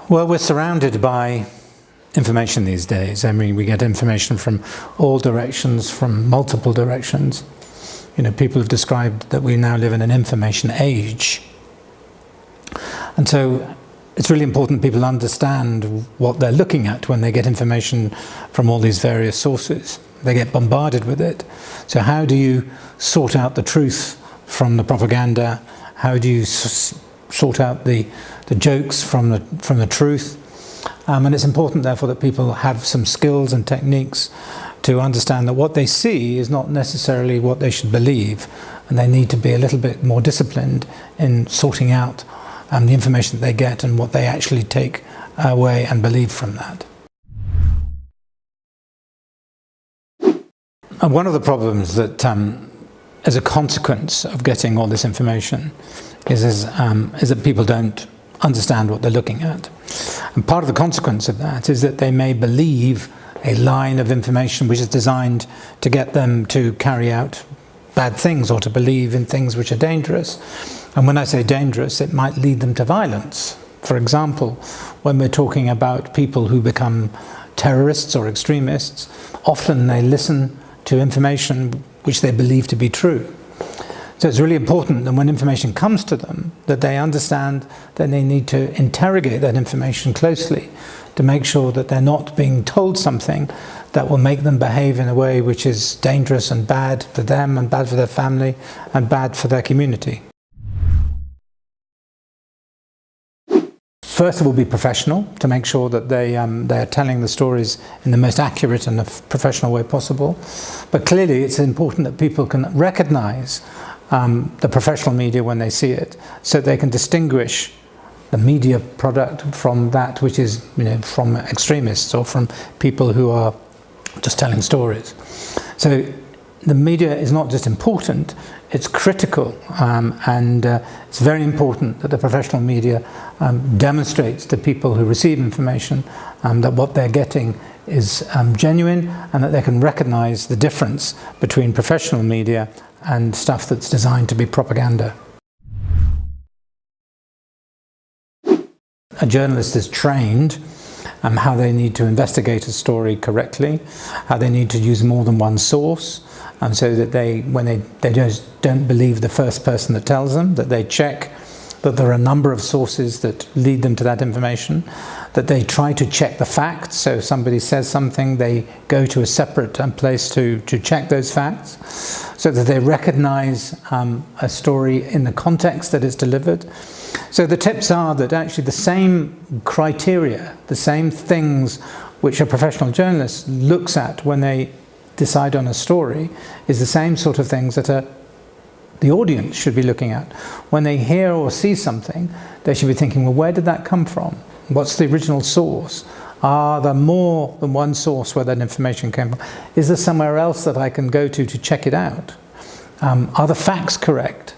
Well, we're surrounded by information these days. I mean, we get information from all directions, from multiple directions. You know, people have described that we now live in an information age. And so it's really important people understand what they're looking at when they get information from all these various sources. They get bombarded with it. So how do you sort out the truth from the propaganda? How do you sort out the jokes from the truth? And it's important, therefore, that people have some skills and techniques to understand that what they see is not necessarily what they should believe, and they need to be a little bit more disciplined in sorting out the information that they get and what they actually take away and believe from that. And one of the problems that, as a consequence of getting all this information, is that people don't understand what they're looking at. And part of the consequence of that is that they may believe a line of information which is designed to get them to carry out bad things or to believe in things which are dangerous. And when I say dangerous, it might lead them to violence. For example, when we're talking about people who become terrorists or extremists, often they listen to information which they believe to be true. So it's really important that when information comes to them, that they understand that they need to interrogate that information closely to make sure that they're not being told something that will make them behave in a way which is dangerous and bad for them and bad for their family and bad for their community. First of all, be professional to make sure that they are telling the stories in the most accurate and professional way possible. But clearly it's important that people can recognize the professional media when they see it, so they can distinguish the media product from that which is, from extremists or from people who are just telling stories. So the media is not just important, it's critical, and it's very important that the professional media demonstrates to people who receive information that what they're getting is genuine, and that they can recognize the difference between professional media and stuff that's designed to be propaganda. A journalist is trained how they need to investigate a story correctly, how they need to use more than one source, so that when they just don't believe the first person that tells them, that they check that there are a number of sources that lead them to that information, that they try to check the facts. So if somebody says something, they go to a separate place to check those facts, so that they recognize a story in the context that it's delivered. So the tips are that actually the same criteria, the same things which a professional journalist looks at when they decide on a story, is the same sort of things that the audience should be looking at. When they hear or see something, they should be thinking, well, where did that come from? What's the original source? Are there more than one source where that information came from? Is there somewhere else that I can go to check it out? Are the facts correct?